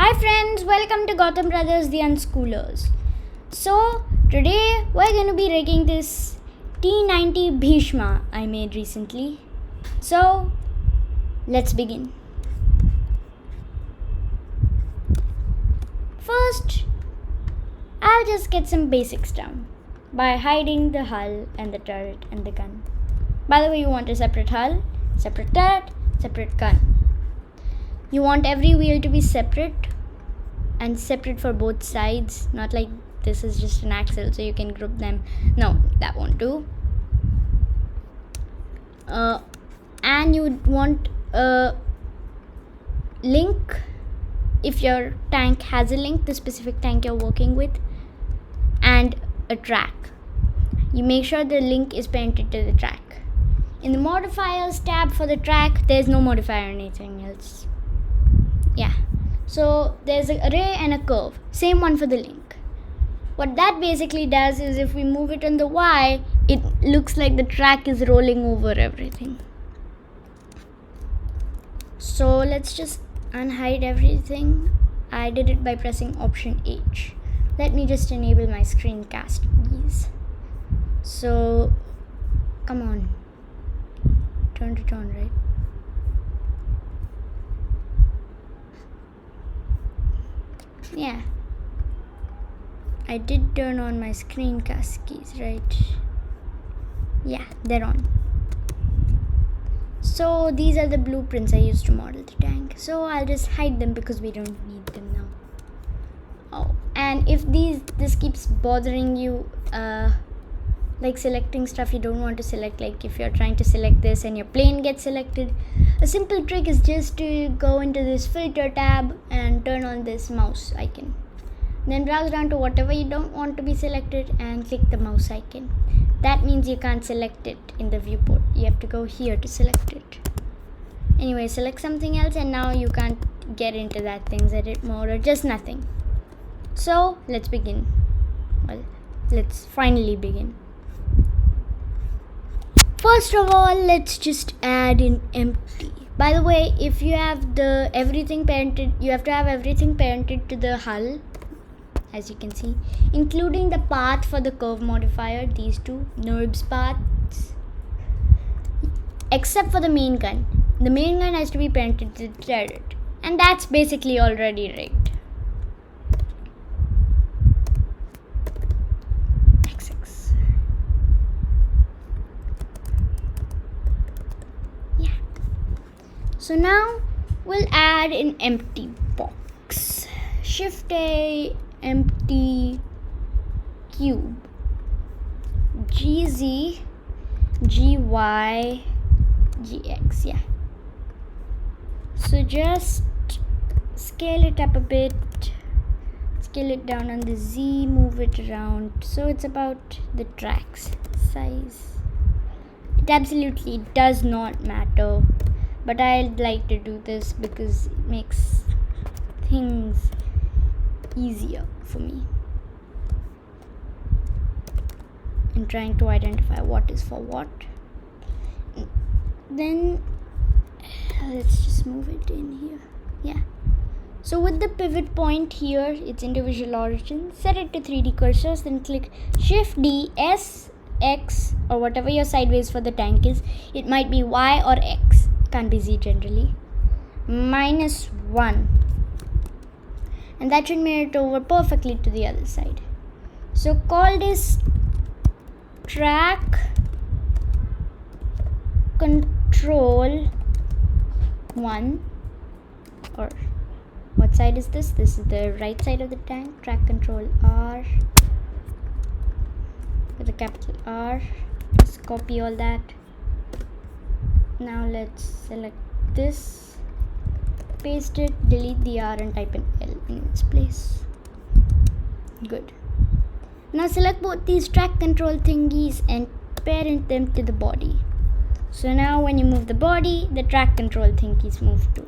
Hi friends, welcome to Gotham Brothers the Unschoolers. So today we're going to be rigging this T-90 Bhishma I made recently. So let's begin. First, I'll just get some basics down by hiding the hull and the turret and the gun. By the way, you want a separate hull, separate turret, separate gun. You want every wheel to be separate and separate for both sides, not like this is just an axle so you can group them. No, that won't do. And you want a link if your tank has a link, the specific tank you're working with, and a track. You make sure the link is painted to the track. In the modifiers tab for the track, there's no modifier or anything else. Yeah, so there's an array and a curve, same one for the link. What that basically does is if we move it on the Y, it looks like the track is rolling over everything. So let's just unhide everything. I did it by pressing Option H. Let me just enable my screencast, please. So, come on. Turn it on, right? Yeah, I did turn on my screencast keys, right? Yeah, they're on. So these are the blueprints I used to model the tank. So I'll just hide them because we don't need them now. Oh, and if this keeps bothering you, like selecting stuff you don't want to select, like if you're trying to select this and your plane gets selected, a simple trick is just to go into this filter tab and turn on this mouse icon. Then browse down to whatever you don't want to be selected and click the mouse icon. That means you can't select it in the viewport. You have to go here to select it. Anyway, select something else and now you can't get into that thing's edit mode or just nothing. So let's begin. Well, let's finally begin. First of all, let's just add in empty. By the way, if you have everything parented, you have to have everything parented to the hull, as you can see, including the path for the curve modifier, these two NURBS paths, except for the main gun. The main gun has to be parented to the turret, and that's basically already rigged. So now we'll add an empty box. Shift A, empty cube. GZ, GY, GX, yeah. So just scale it up a bit, scale it down on the Z, move it around. So it's about the track's size. It absolutely does not matter. But I'd like to do this because it makes things easier for me in trying to identify what is for what. Then let's just move it in here. Yeah. So with the pivot point here, it's individual origin. Set it to 3D cursors, then click Shift D, S, X, or whatever your sideways for the tank is. It might be Y or X. Can't be Z generally. -1, and that should mirror it over perfectly to the other side. So call this track control 1, or what side is this? This is the right side of the tank. Track control R with a capital R. Just copy all that. Now let's select this, paste it, delete the R and type in L in its place. Good. Now select both these track control thingies and parent them to the body. So now when you move the body, the track control thingies move too.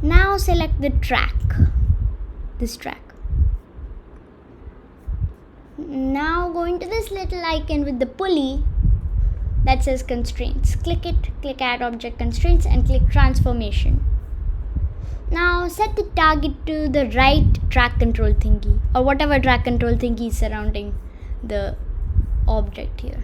Now select the track, this track. Now go into this little icon with the pulley that says constraints. Click it, click add object constraints and click transformation. Now set the target to the right track control thingy, or whatever track control thingy is surrounding the object here.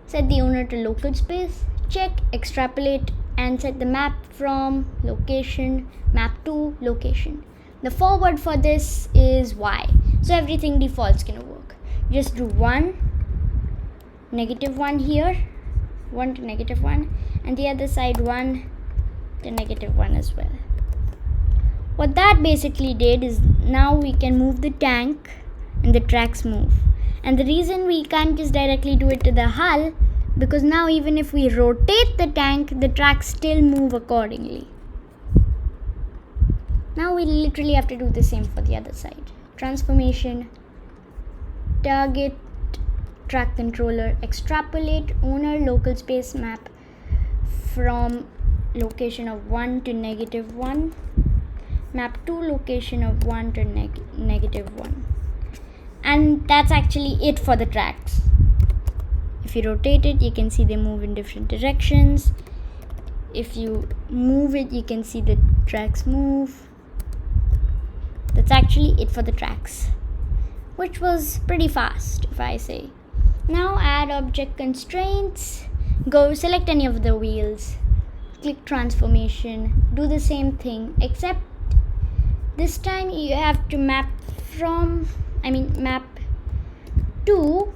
Set the owner to local space, check, extrapolate, and set the map from location, map to location. The forward for this is Y, so everything default's gonna work. Just do 1, -1 here, 1 to -1, and the other side 1 to -1 as well. What that basically did is now we can move the tank and the tracks move. And the reason we can't just directly do it to the hull, because now even if we rotate the tank, the tracks still move accordingly. Now we literally have to do the same for the other side. Transformation, target, track controller, extrapolate, owner, local space map from location of 1 to -1, map to location of 1 to -1. And that's actually it for the tracks. If you rotate it, you can see they move in different directions. If you move it, you can see the tracks move. That's actually it for the tracks, which was pretty fast, if I say. Now add object constraints. Go select any of the wheels. Click transformation. Do the same thing, except this time you have to map to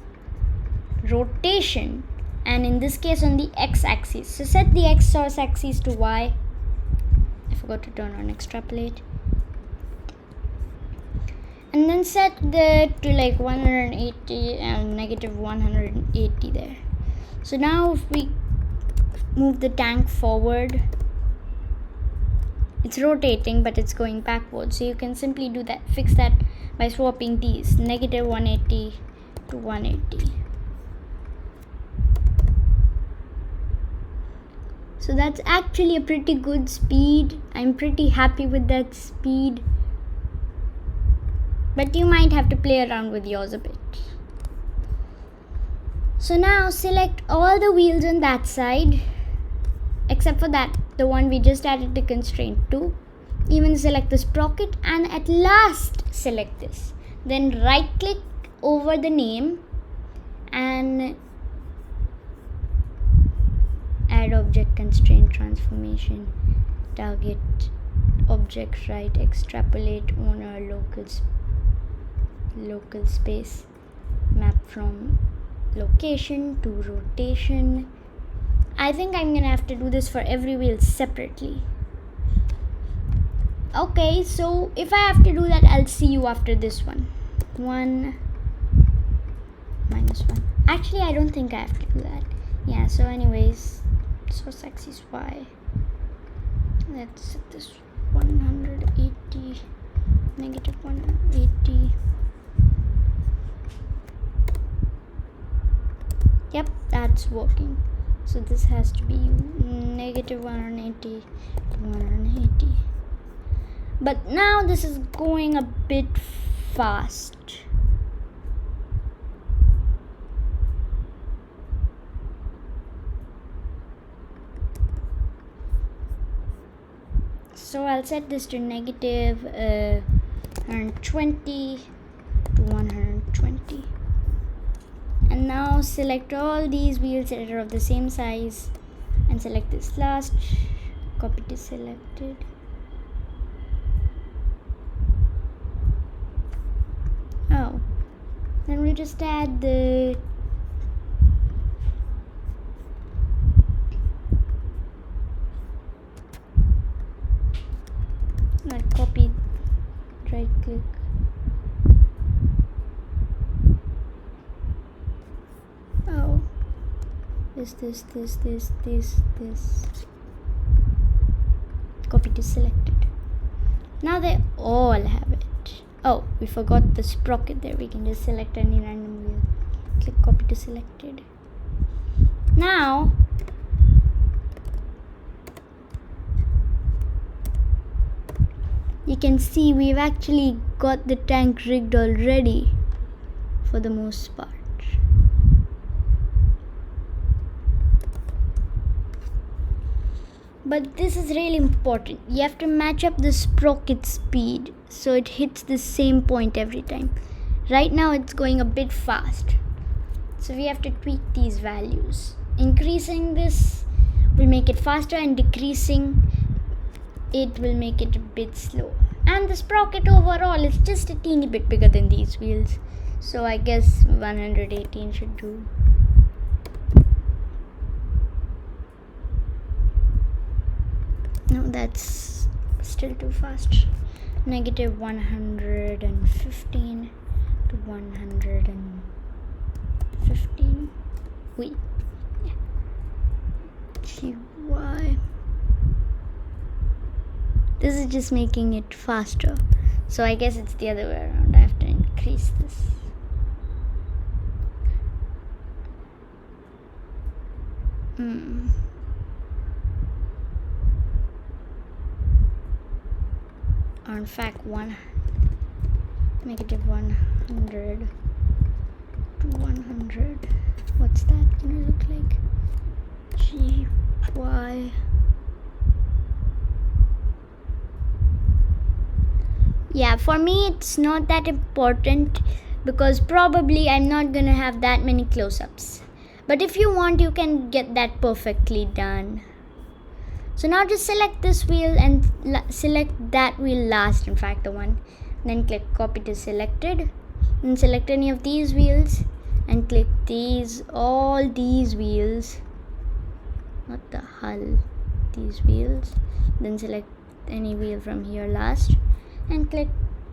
rotation, and in this case on the x-axis. So set the x source axis to Y. I forgot to turn on extrapolate. And then set the to like 180 and -180 there. So now if we move the tank forward, it's rotating but it's going backwards. So you can simply do that, fix that by swapping these, -180 to 180. So that's actually a pretty good speed. I'm pretty happy with that speed. But you might have to play around with yours a bit. So now select all the wheels on that side, except for that, the one we just added the constraint to. Even select the sprocket, and at last select this. Then right click over the name and add object constraint transformation, target, object right, extrapolate, owner, local space, map from location to rotation. I think I'm gonna have to do this for every wheel separately. Okay, so if I have to do that, I'll see you after this one. 1 -1. Actually, I don't think I have to do that. Yeah, so anyways, source axis Y. Let's set this 180, -180. Yep, that's working. So this has to be -180 to 180. But now this is going a bit fast. So I'll set this to -120 to 120. And now select all these wheels that are of the same size and select this last, copy to selected. Oh, then we'll just add the copy, right click. Oh, this. Copy to selected. Now they all have it. Oh, we forgot the sprocket there. We can just select any random wheel. Click copy to selected. Now you can see we've actually got the tank rigged already for the most part. But this is really important. You have to match up the sprocket speed so it hits the same point every time. Right now it's going a bit fast, so we have to tweak these values. Increasing this will make it faster, and decreasing it will make it a bit slow. And the sprocket overall is just a teeny bit bigger than these wheels, so I guess 118 should do. No, that's still too fast. Negative 115 to 115. Wait. Yeah. GY. This is just making it faster. So I guess it's the other way around. I have to increase this. Or in fact, negative 100 to 100. What's that gonna look like? GY. Yeah, for me it's not that important because probably I'm not gonna have that many close-ups. But if you want, you can get that perfectly done. So now just select this wheel and select that wheel last, in fact the one. Then click copy to selected. And select any of these wheels and click all these wheels. Not the hull, these wheels. Then select any wheel from here last and click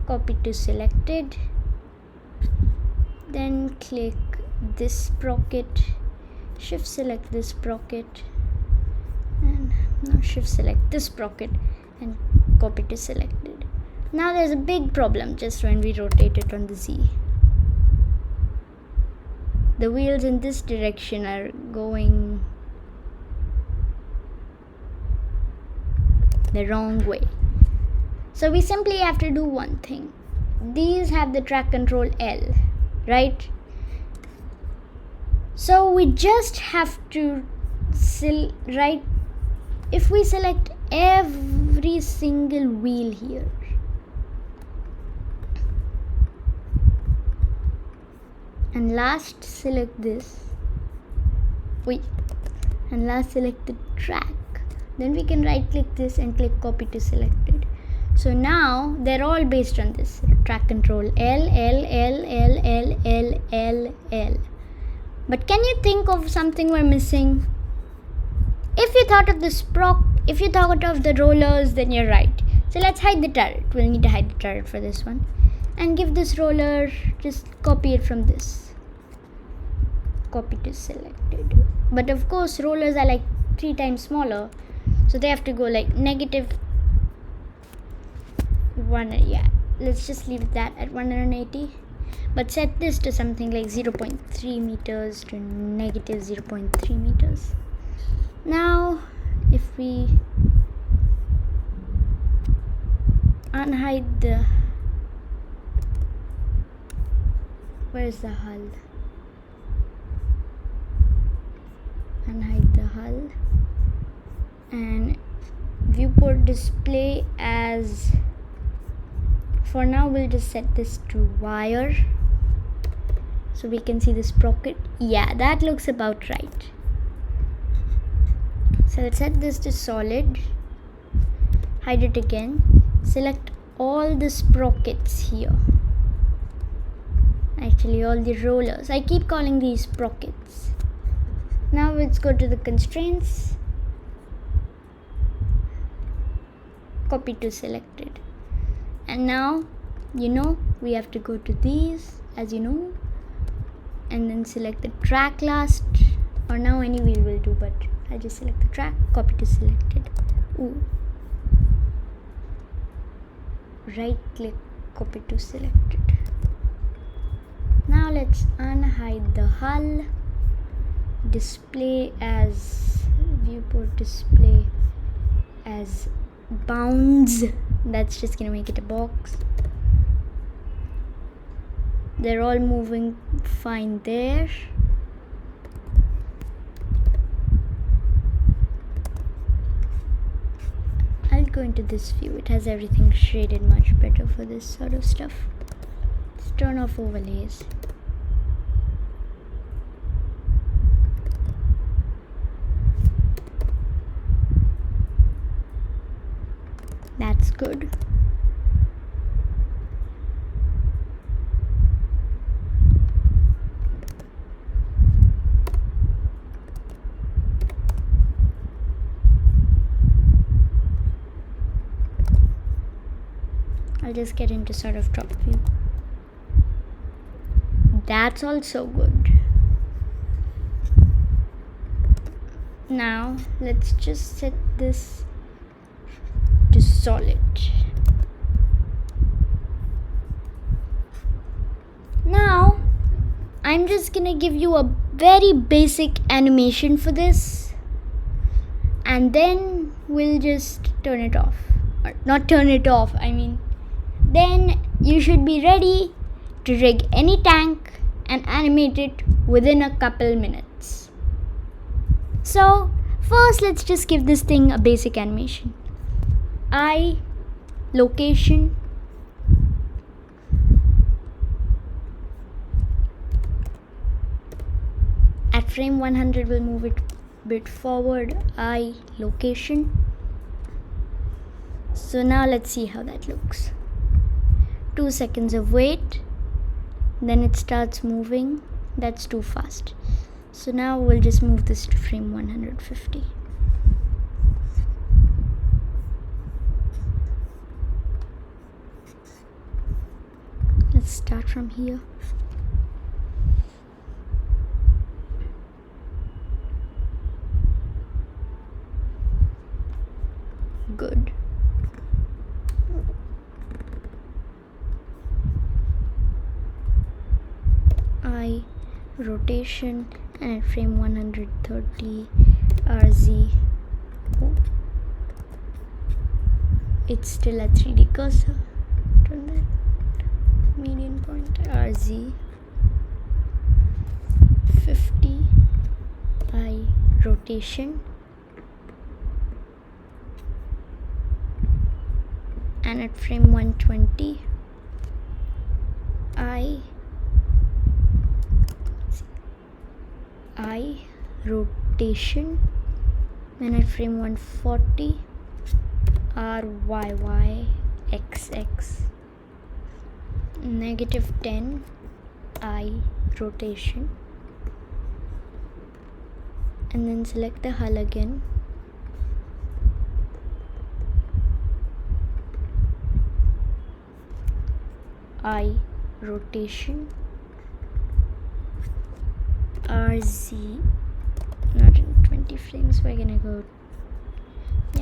copy to selected. Then click this sprocket, shift select this sprocket, and now shift select this sprocket and copy to selected. Now there's a big problem just when we rotate it on the Z. The wheels in this direction are going the wrong way. So we simply have to do one thing. These have the track control L, right? So we just have to if we select every single wheel here, and last select this, and last select the track, then we can right click this and click copy to selected. So now they're all based on this track control L, L, L, L, L, L, L, L. But can you think of something we're missing? If you thought of if you thought of the rollers, then you're right. So let's hide the turret. We'll need to hide the turret for this one. And give this roller, just copy it from this. Copy to selected. But of course, rollers are like 3 times smaller. So they have to go like negative 1. Yeah, let's just leave that at 180. But set this to something like 0.3 meters to negative 0.3 meters. Now, if we unhide the... Where's the hull? Unhide the hull. And viewport display as... For now, we'll just set this to wire. So we can see the sprocket. Yeah, that looks about right. So let's set this to solid. Hide it again. Select all the sprockets here. Actually, all the rollers. I keep calling these sprockets. Now let's go to the constraints. Copy to selected. And now, we have to go to these, as you know, and then select the track last, or now any wheel will do, but I'll just select the track, copy to selected. Right click, copy to selected. Now let's unhide the hull, display as, viewport display as bounds. That's just gonna make it a box. They're all moving fine there. go into this view. It has everything shaded much better for this sort of stuff. Let's turn off overlays. That's good. I'll just get into sort of top view. That's also good. Now let's just set this to solid. Now I'm just gonna give you a very basic animation for this, and then we'll just turn it off. Or not turn it off, I mean, then you should be ready to rig any tank and animate it within a couple minutes. So first, let's just give this thing a basic animation. Eye, location, at frame 100 we'll move it a bit forward. Eye, location. So now let's see how that looks. 2 seconds of wait, then it starts moving. That's too fast. So now we'll just move this to frame 150. Let's start from here. Good. Eye, rotation, and at frame 130 RZ. Oh. It's still a 3D cursor. Turn that median point. RZ 50. Eye, rotation, and at frame 120 eye, rotation, and at frame 140 RYYXX, -10 eye, rotation, and then select the hull again. Eye, rotation, RZ, not in 20 frames, we're gonna go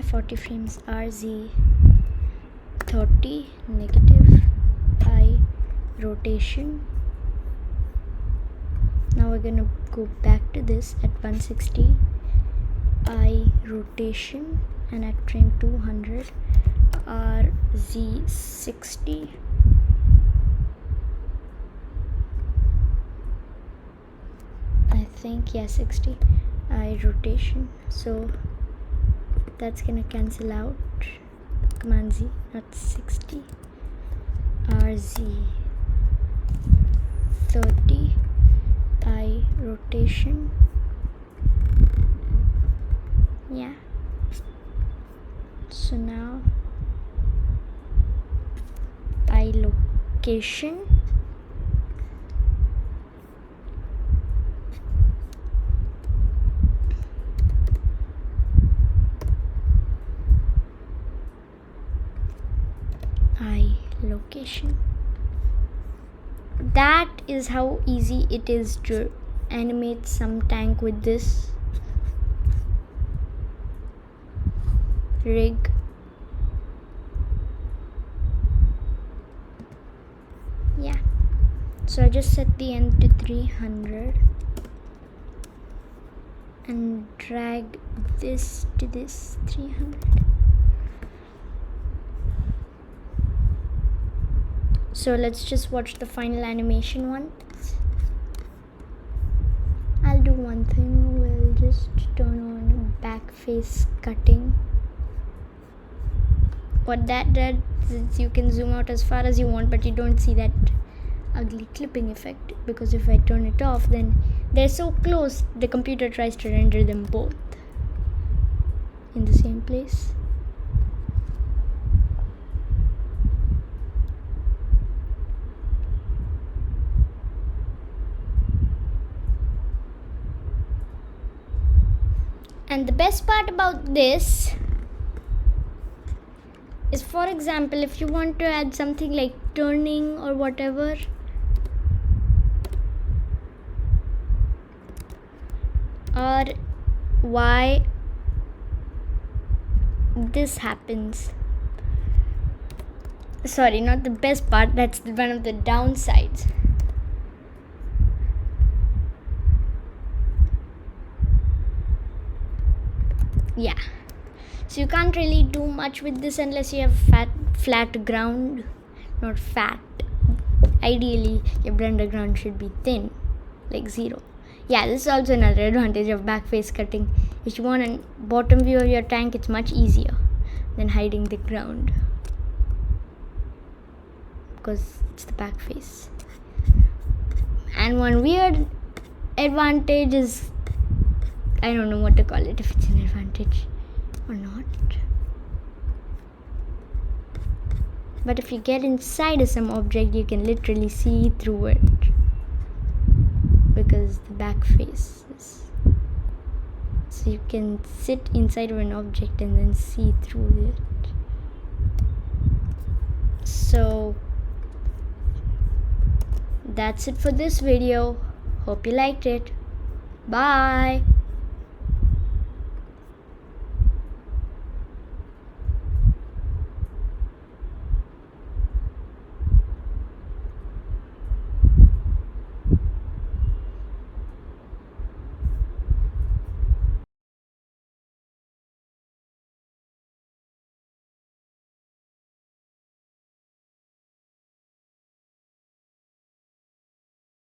40 frames. RZ 30, negative, eye, rotation. Now we're gonna go back to this at 160, eye, rotation, and at frame 200 RZ 60. I think, yeah, 60 eye, rotation. So that's gonna cancel out. Command Z, not 60. RZ 30 eye, rotation. Yeah. So now eye, location, eye, location. That is how easy it is to animate some tank with this rig. Yeah, so I just set the end to 300 and drag this to this 300. So let's just watch the final animation once. I'll do one thing. We'll just turn on back face cutting. what that does is you can zoom out as far as you want, but you don't see that ugly clipping effect, because if I turn it off, then they're so close the computer tries to render them both in the same place. And the best part about this is, for example, if you want to add something like turning or whatever, or why this happens. Sorry, not the best part, that's one of the downsides. Yeah, so you can't really do much with this unless you have flat ground. Not fat, ideally your blender ground should be thin, like 0. Yeah, this is also another advantage of backface cutting. If you want a bottom view of your tank, it's much easier than hiding the ground, because it's the back face. And one weird advantage is, I don't know what to call it, if it's an advantage or not, but if you get inside of some object, you can literally see through it, because the back face is, so you can sit inside of an object and then see through it. So that's it for this video. Hope you liked it. Bye.